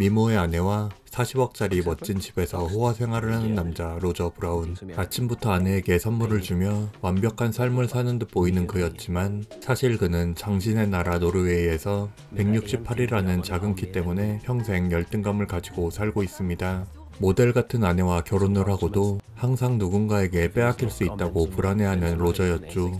미모의 아내와 40억짜리 멋진 집에서 호화 생활을 하는 남자 로저 브라운. 아침부터 아내에게 선물을 주며 완벽한 삶을 사는 듯 보이는 그였지만 사실 그는 장신의 나라 노르웨이에서 168이라는 작은 키 때문에 평생 열등감을 가지고 살고 있습니다. 모델 같은 아내와 결혼을 하고도 항상 누군가에게 빼앗길 수 있다고 불안해하는 로저였죠.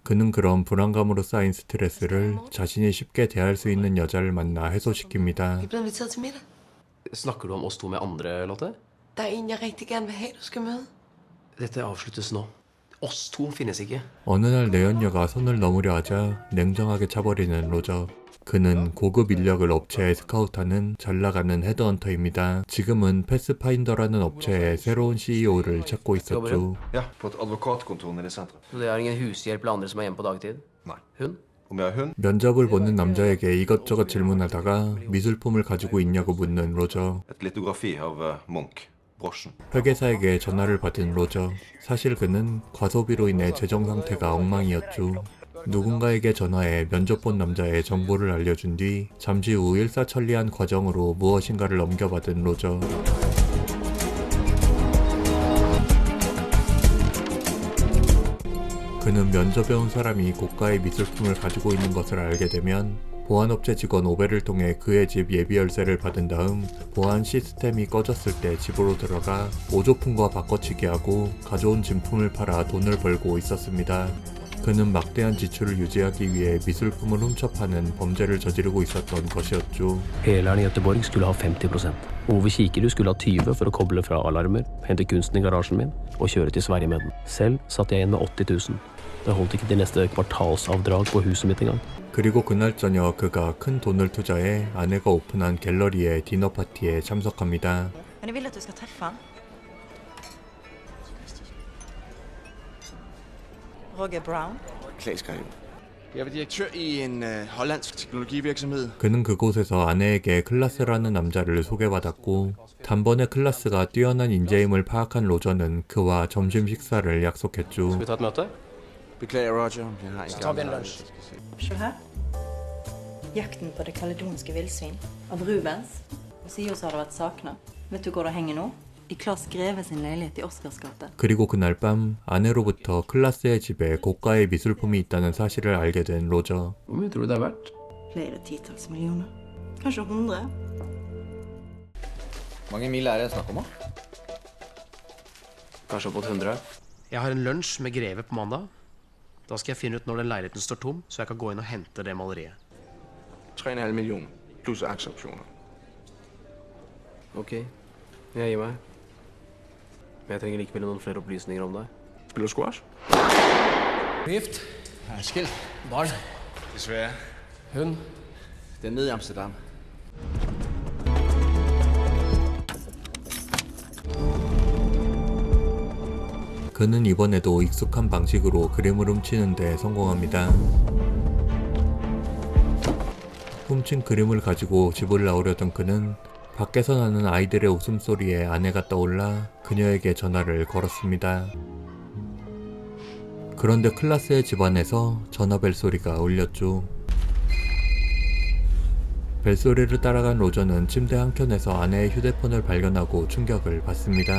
그는 그런 불안감으로 쌓인 스트레스를 자신이 쉽게 대할 수 있는 여자를 만나 해소시킵니다. Ik ben invitert til middag. Snakker du om oss to med andre, Lotte? Der er en, jeg rigtig gerne vil have, du skal møde. Dette avsluttes nå. Oss to finnes ikke. 어느 날 내연녀가 손을 넘으려 하자 냉정하게 차버리는 로저. 그는 고급 인력을 업체에 스카우트하는 잘나가는 헤드헌터입니다. 지금은 패스파인더라는 업체의 새로운 CEO를 찾고 있었죠. Ja, på et advokatkontor nede i sentrum. Så det er ingen hushjelp eller andre som er hjemme på dagtid? Nei. Hun? Om jeg har hund? 면접을 보는 남자에게 이것저것 질문하다가 미술품을 가지고 있냐고 묻는 로저. Et litografi av Munch. Brosjen. 회계사에게 전화를 받은 로저. 사실 그는 과소비로 인해 재정 상태가 엉망이었죠. 누군가에게 전화해 면접 본 남자의 정보를 알려준 뒤 잠시 후 일사천리한 과정으로 무엇인가를 넘겨받은 로저. 그는 면접에 온 사람이 고가의 미술품을 가지고 있는 것을 알게 되면 보안업체 직원 오벨을 통해 그의 집 예비 열쇠를 받은 다음 보안 시스템이 꺼졌을 때 집으로 들어가 오조품과 바꿔치기 하고 가져온 진품을 팔아 돈을 벌고 있었습니다. 그는 막대한 지출을 유지하기 위해 미술품을 훔쳐 파는 범죄를 저지르고 있었던 것이었죠. Heleren i Göteborg skulle ha 50%. Ove Kikerud skulle ha 20% for å koble fra alarmer, hente kunsten i garasjen min og kjøre til Sverige med den. Selv satt jeg igjen med 80 000. Det holdt ikke til neste kvartalsavdrag på huset mitt engang. 그리고 그날 저녁 그가 큰 돈을 투자해 아내가 오픈한 갤러리의 디너 파티에 참석합니다. Men jeg vil at du skal treffe han. Roger Brown. Klaas Greve. Jeg var direktør i en hollandsk teknologivirksomhed. 그는 그곳에서 아내에게 클라스라는 남자를 소개받았고 단번에 클라스가 뛰어난 인재임을 파악한 로저는 그와 점심 식사를 약속했죠. Skal vi ta et møte? Beklager, Roger. Jeg har en Så tar vi en gang- lunsj. Se her. Jakten på det kaledonske villsvin av Rubens. Sier oss har det vært savnet. Vet du hvor det henger nå? I Claes Greve sin leilighet i Oscars gate. 그리고 그날 밤 아내로부터 클라스의 집에 고가의 미술품이 있다는 사실을 알게 된 로저. Hvor mye tror du det er verdt? Flere titalls millioner. Kanskje 100? Mange mil er det snakk om, da? Kanskje opp mot 100? Jeg har en lunsj med Greve på mandag. Da skal jeg finne ut når den leiligheten står tom, så jeg kan gå inn og hente det maleriet. 3,5 millioner plus aksjeopsjoner. Ok, jeg gir meg. Men jeg trenger likevel noen flere opplysninger om deg. Spiller du squash? Gift. Jeg er skilt. Barn. Desværre. Hun? Det er nede i Amsterdam. 그는 이번에도 익숙한 방식으로 그림을 훔치는 데 성공합니다. 훔친 그림을 가지고 집을 나오려던 그는 밖에서 나는 아이들의 웃음소리에 아내가 떠올라 그녀에게 전화를 걸었습니다. 그런데 클라스의 집안에서 전화벨 소리가 울렸죠. 벨소리를 따라간 로저는 침대 한켠에서 아내의 휴대폰을 발견하고 충격을 받습니다.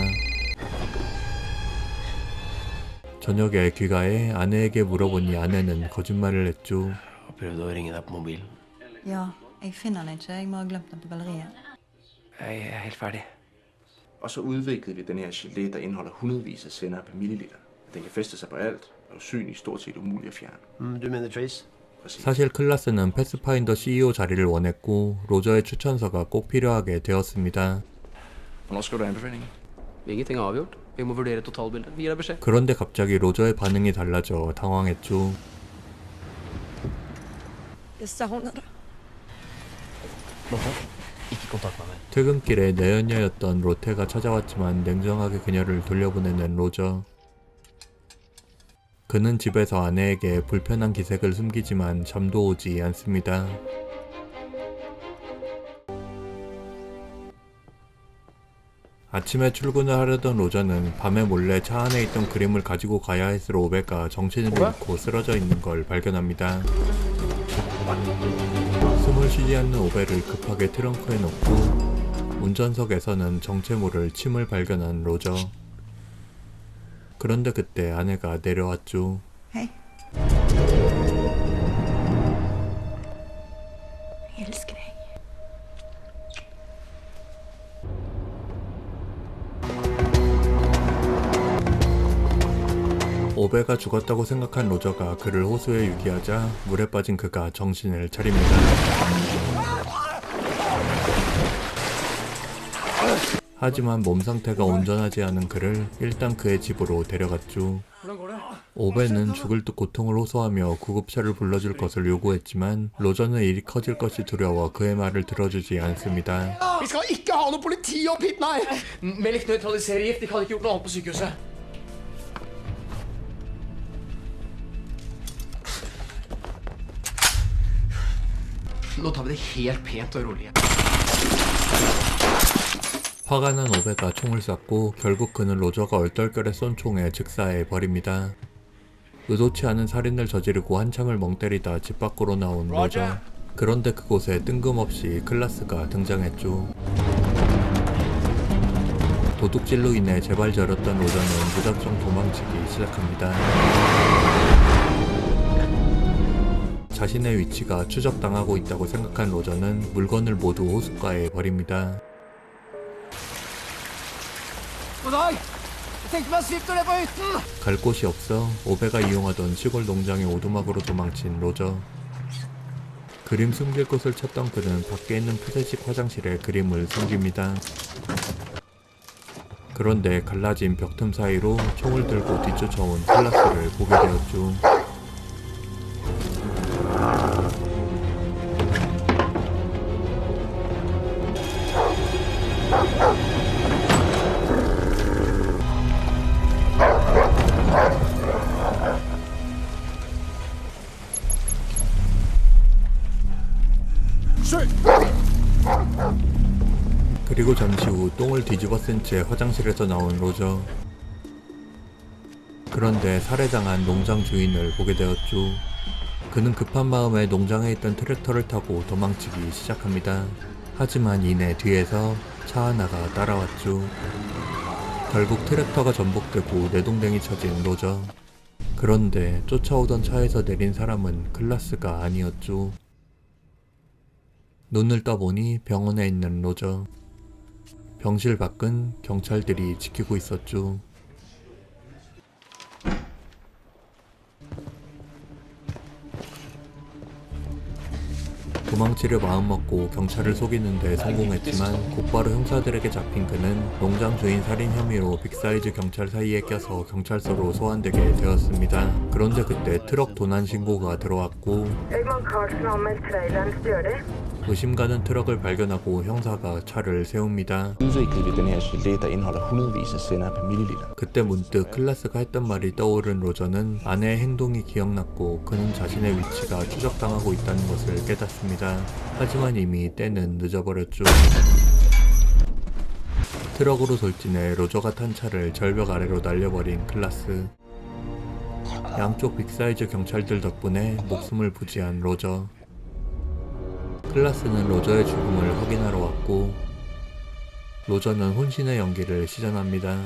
저녁에 귀가해 아내에게 물어보니 아내는 거짓말을 했죠. Jeg prøvde å ringe deg på mobilen. Ja, jeg finner den ikke. Jeg må ha glemt den på galleriet. Jeg er helt ferdig. Og så udviklede vi den her gelé, der indeholder hundredvis af sender per milliliter. Den kan feste sig på alt, og usynligt stort set umulig at fjerne. Du mener Trace? Præcis. 사실 클라스는 패스파인더 CEO 자리를 원했고 로저의 추천서가 꼭 필요하게 되었습니다. Hvornår skriver du anbefalingen? Ingenting er avgjort. Vi må vurdere totalbildet. Vi gir deg beskjed. 그런데 갑자기 로저의 반응이 달라져 당황했죠. Jeg savner dig. Lotte, ikke kontakt meg mer. 퇴근길에 내연녀였던 로테가 찾아왔지만 냉정하게 그녀를 돌려보내는 로저. 그는 집에서 아내에게 불편한 기색을 숨기지만 잠도 오지 않습니다. 아침에 출근을 하려던 로저는 밤에 몰래 차 안에 있던 그림을 가지고 가야 했을 오베가 정신을 잃고 쓰러져 있는 걸 발견합니다. 숨을 쉬지 않는 오베를 급하게 트렁크에 넣고 운전석에서는 정체 모를 침을 발견한 로저. 그런데 그때 아내가 내려왔죠. Jag älskar dig. 오베가 죽었다고 생각한 로저가 그를 호수에 유기하자 물에 빠진 그가 정신을 차립니다. 하지만 몸 상태가 온전하지 않은 그를 일단 그의 집으로 데려갔죠. 오베는 죽을 듯 고통을 호소하며 구급차를 불러줄 것을 요구했지만 로저는 일이 커질 것이 두려워 그의 말을 들어주지 않습니다. Vi skal ikke ha noe politi opp hit, nei! Melk nøytraliserer gift. De kan ikke gjort noe annet på sykehuset. Nå tar vi det helt pent og rolig. 화가 난 오베가 총을 쐈고 결국 그는 로저가 얼떨결에 쏜 총에 즉사해 버립니다. 의도치 않은 살인을 저지르고 한참을 멍 때리다 집 밖으로 나온 로저. 그런데 그곳에 뜬금없이 클라스가 등장했죠. 도둑질로 인해 재발 저렸던 로저는 무작정 도망치기 시작합니다. 자신의 위치가 추적당하고 있다고 생각한 로저는 물건을 모두 호숫가에 버립니다. God dag! Jeg tenkte meg svift og det på hytten! 갈 곳이 없어 오베가 이용하던 시골 농장의 오두막으로 도망친 로저. 그림 숨길 곳을 찾던 그는 밖에 있는 폐쇄식 화장실에 그림을 숨깁니다. 그런데 갈라진 벽틈 사이로 총을 들고 뒤쫓아온 클라스를 보게 되었죠. 그리고 잠시 후 똥을 뒤집어 쓴 채 화장실에서 나온 로저. 그런데 살해당한 농장 주인을 보게 되었죠. 그는 급한 마음에 농장에 있던 트랙터를 타고 도망치기 시작합니다. 하지만 이내 뒤에서 차 하나가 따라왔죠. 결국 트랙터가 전복되고 내동댕이 쳐진 로저. 그런데 쫓아오던 차에서 내린 사람은 클라스가 아니었죠. 눈을 떠보니 병원에 있는 로저. 병실 밖은 경찰들이 지키고 있었죠. 도망치려 마음먹고 경찰을 속이는데 성공했지만 곧바로 형사들에게 잡힌 그는 농장 주인 살인 혐의로 빅사이즈 경찰 사이에 껴서 경찰서로 소환되게 되었습니다. 그런데 그때 트럭 도난 신고가 들어왔고 의심가는 트럭을 발견하고 형사가 차를 세웁니다. Udviklede vi den her gelé, der indeholder hundredvis af sender per milliliter. 그때 문득 클라스가 했던 말이 떠오른 로저는 아내의 행동이 기억났고 그는 자신의 위치가 추적당하고 있다는 것을 깨닫습니다. 하지만 이미 때는 늦어버렸죠. 트럭으로 돌진해 로저가 탄 차를 절벽 아래로 날려버린 클라스. 양쪽 빅사이즈 경찰들 덕분에 목숨을 부지한 로저. 클라스는 로저의 죽음을 확인하러 왔고 로저는 혼신의 연기를 시전합니다.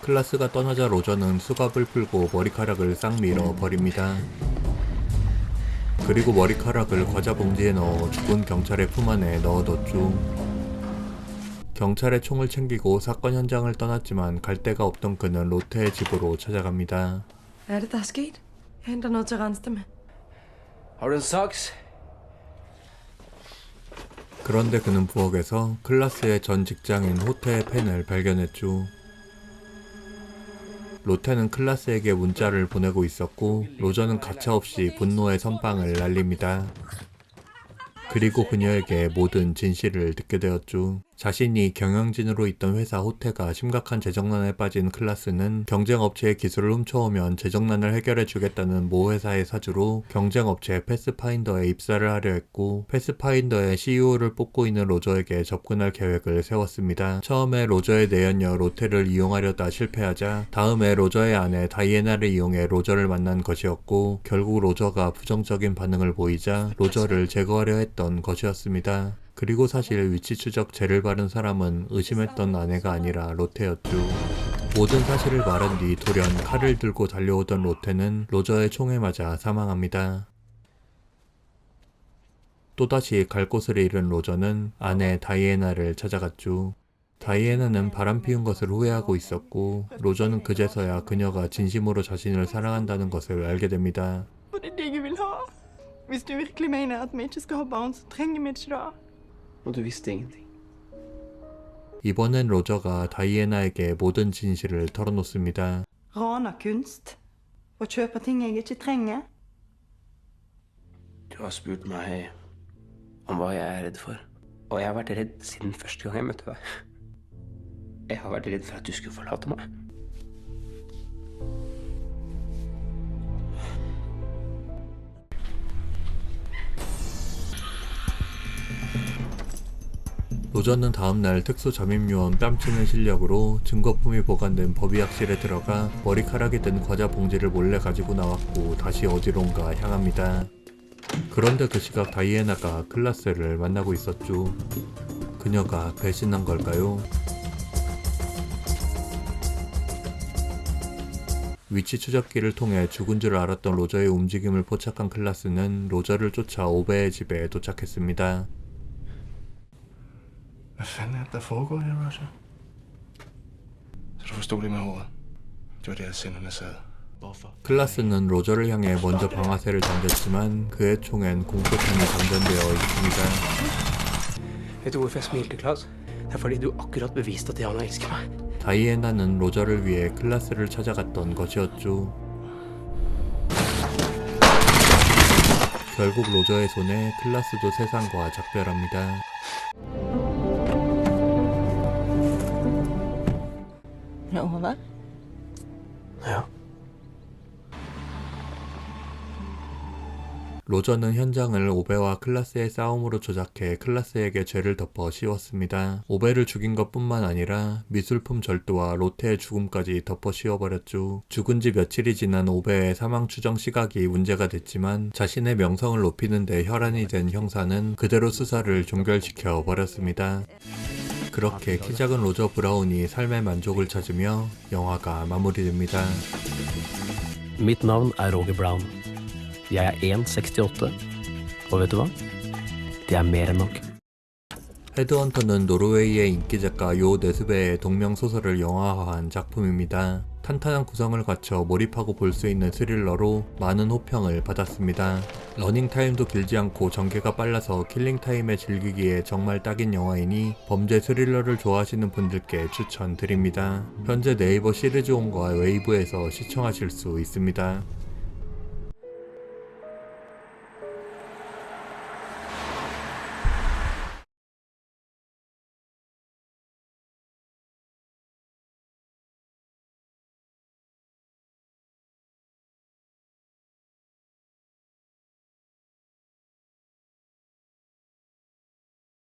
클라스가 떠나자 로저는 수갑을 풀고 머리카락을 싹 밀어 버립니다. 그리고 머리카락을 과자 봉지에 넣어 죽은 경찰의 품 안에 넣어뒀죠. 경찰의 총을 챙기고 사건 현장을 떠났지만 갈 데가 없던 그는 로테의 집으로 찾아갑니다. Hvad er det, der er sket? Jeg henter noget til at rense det med. Har du en saks? 그런데 그는 부엌에서 클라스의 전 직장인 호테의 펜을 발견했죠. 로테는 클라스에게 문자를 보내고 있었고 로저는 가차없이 분노의 선빵을 날립니다. 그리고 그녀에게 모든 진실을 듣게 되었죠. 자신이 경영진으로 있던 회사 호테가 심각한 재정난에 빠진 클라스는 경쟁업체의 기술을 훔쳐오면 재정난을 해결해 주겠다는 모 회사의 사주로 경쟁업체 패스파인더에 입사를 하려 했고 패스파인더의 CEO를 뽑고 있는 로저에게 접근할 계획을 세웠습니다. 처음에 로저의 내연녀 로테를 이용하려다 실패하자 다음에 로저의 아내 다이애나를 이용해 로저를 만난 것이었고 결국 로저가 부정적인 반응을 보이자 로저를 제거하려 했던 것이었습니다. 그리고 사실 위치 추적 죄를 바른 사람은 의심했던 아내가 아니라 로테였죠. 모든 사실을 말한 뒤 돌연 칼을 들고 달려오던 로테는 로저의 총에 맞아 사망합니다. 또다시 갈 곳을 잃은 로저는 아내 다이애나를 찾아갔죠. 다이애나는 바람 피운 것을 후회하고 있었고 로저는 그제서야 그녀가 진심으로 자신을 사랑한다는 것을 알게 됩니다. For det er det jeg vil ha. Hvis du virkelig mener at vi ikke skal ha barn, så trenger vi ikke det. Og du visste ingenting. 이번엔 로저가 다이애나에게 모든 진실을 털어놓습니다. Rana kunst. Og kjøpe ting jeg ikke trenger. Du har spurt meg om hva jeg er redd for. Og jeg har vært redd siden første gang jeg møtte deg. Jeg har vært redd for at du skulle forlate meg. 로저는 다음날 특수잠입요원 뺨치는 실력으로 증거품이 보관된 법의학실에 들어가 머리카락이 든 과자 봉지를 몰래 가지고 나왔고 다시 어디론가 향합니다. 그런데 그 시각 다이애나가 클라스를 만나고 있었죠. 그녀가 배신한 걸까요? 위치 추적기를 통해 죽은 줄 알았던 로저의 움직임을 포착한 클라스는 로저를 쫓아 오베의 집에 도착했습니다. Hvad fanden er det, der foregår her, Roger? Så du forstod det med håret? Det var der, senderne sad. Hvorfor? 클라스는 로저를 향해 먼저 방아쇠를 던졌지만 그의 총엔 공포탄이 장전되어 있습니다. Vet du hvorfor jeg smilte, Klaus? Det er fordi du akkurat beviste at Diana elsker meg. 다이애나는 로저를 위해 클라스를 찾아갔던 것이었죠. 결국 로저의 손에 클라스도 세상과 작별합니다. Er det over? Ja. 로저는 현장을 오베와 클라스의 싸움으로 조작해 클라스에게 죄를 덮어 씌웠습니다. 오베를 죽인 것뿐만 아니라 미술품 절도와 로테의 죽음까지 덮어 씌워버렸죠. 죽은 지 며칠이 지난 오베의 사망 추정 시각이 문제가 됐지만 자신의 명성을 높이는 데 혈안이 된 형사는 그대로 수사를 종결시켜 버렸습니다. 그렇게 키 작은 로저 브라운이 삶의 만족을 찾으며 영화가 마무리됩니다. Mitt navn er Roger Brown. Jeg er 1,68. Og vet du hva? Det er mer enn nok. 헤드헌터는 노르웨이의 인기 작가 요 네스베의 동명 소설을 영화화한 작품입니다. 탄탄한 구성을 갖춰 몰입하고 볼 수 있는 스릴러로 많은 호평을 받았습니다. 러닝타임도 길지 않고 전개가 빨라서 킬링타임에 즐기기에 정말 딱인 영화이니 범죄 스릴러를 좋아하시는 분들께 추천드립니다. 현재 네이버 시리즈온과 웨이브에서 시청하실 수 있습니다.